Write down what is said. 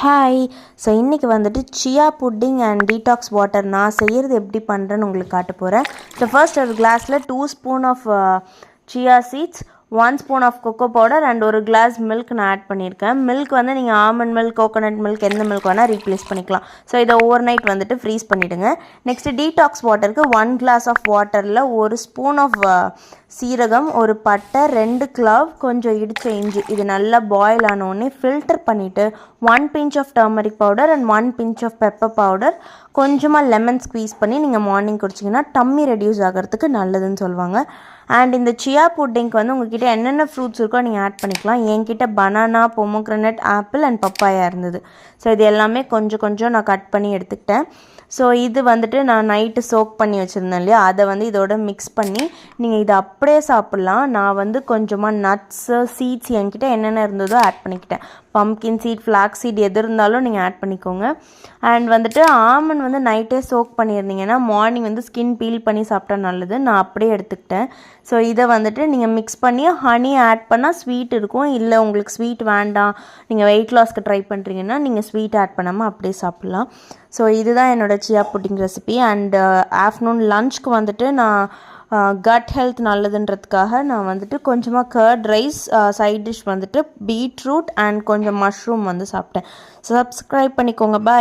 Hi. So இன்றைக்கி வந்துட்டு சியா pudding and detox water நான் செய்கிறது எப்படி பண்ணுறேன்னு உங்களுக்கு காட்ட போகிறேன். ஸோ ஃபர்ஸ்ட் ஒரு கிளாஸில் 2 spoon of chia seeds, 1 spoon of cocoa powder and ஒரு கிளாஸ் மில்க் நான் ஆட் பண்ணியிருக்கேன். மில்க் வந்து நீங்கள் ஆல்மண்ட் மில்க், கோகோனட் மில்க் எந்த மில்க் வேணால் ரீப்ளேஸ் பண்ணிக்கலாம். ஸோ இதை ஓவர் நைட் வந்துட்டு ஃப்ரீஸ் பண்ணிவிடுங்க. நெக்ஸ்ட்டு டீடாக்ஸ் வாட்டருக்கு 1 கிளாஸ் ஆஃப் வாட்டரில் 1 ஸ்பூன் ஆஃப் சீரகம், ஒரு பட்டை, 2 கிளாவ், கொஞ்சம் இடித்த இஞ்சி இது நல்லா பாயில் ஆனோடனே ஃபில்டர் பண்ணிவிட்டு 1 pinch of turmeric powder and 1 pinch of pepper powder, கொஞ்சமாக லெமன் ஸ்க்வீஸ் பண்ணி நீங்கள் மார்னிங் குடிச்சிங்கன்னா டம்மி ரெடியூஸ் ஆகிறதுக்கு நல்லதுன்னு சொல்லுவாங்க. அண்ட் இந்த சியா புட்டிங்க்கு வந்து உங்கள்கிட்ட என்னென்ன ஃப்ரூட்ஸ் இருக்கோ நீங்கள் ஆட் பண்ணிக்கலாம். என்கிட்ட banana, pomegranate, apple and papaya இருந்தது. ஸோ இது எல்லாமே கொஞ்சம் கொஞ்சம் நான் கட் பண்ணி எடுத்துக்கிட்டேன். ஸோ இது வந்துட்டு நான் நைட்டு சோக் பண்ணி வச்சுருந்தேன் இல்லையா, அதை வந்து இதோட மிக்ஸ் பண்ணி நீங்கள் இதை அப்படியே சாப்பிட்லாம். நான் வந்து கொஞ்சமாக நட்ஸு, சீட்ஸ் என்கிட்ட என்னென்ன இருந்ததோ ஆட் பண்ணிக்கிட்டேன். பம்ப்கின் சீட், ஃப்ளாக் சீட் எது இருந்தாலும் நீங்கள் ஆட் பண்ணிக்கோங்க. அண்ட் வந்துட்டு ஆமண்ட் வந்து நைட்டே சோக் பண்ணியிருந்தீங்கன்னா மார்னிங் வந்து ஸ்கின் பீல் பண்ணி சாப்பிட்டா நல்லது. நான் அப்படியே எடுத்துக்கிட்டேன். ஸோ இதை வந்துட்டு நீங்கள் மிக்ஸ் பண்ணி ஹனி ஆட் பண்ணால் ஸ்வீட் இருக்கும். இல்லை உங்களுக்கு ஸ்வீட் வேண்டாம், நீங்கள் வெயிட் லாஸ்க்கு ட்ரை பண்ணுறீங்கன்னா நீங்கள் ஸ்வீட் ஆட் பண்ணாமல் அப்படியே சாப்பிட்லாம். ஸோ இதுதான் என்னோடய சியா புட்டிங் ரெசிபி. அண்ட் ஆஃப்டர்நூன் லன்ச்க்கு வந்துட்டு நான் கட் ஹெல்த் நல்லதுன்றதுக்காக நான் வந்துட்டு கொஞ்சமாக கர்ட் ரைஸ், சைட் டிஷ் வந்துட்டு பீட்ரூட் அண்ட் கொஞ்சம் மஷ்ரூம் வந்து சாப்பிட்டேன். சப்ஸ்கிரைப் பண்ணிக்கோங்க. பாய்.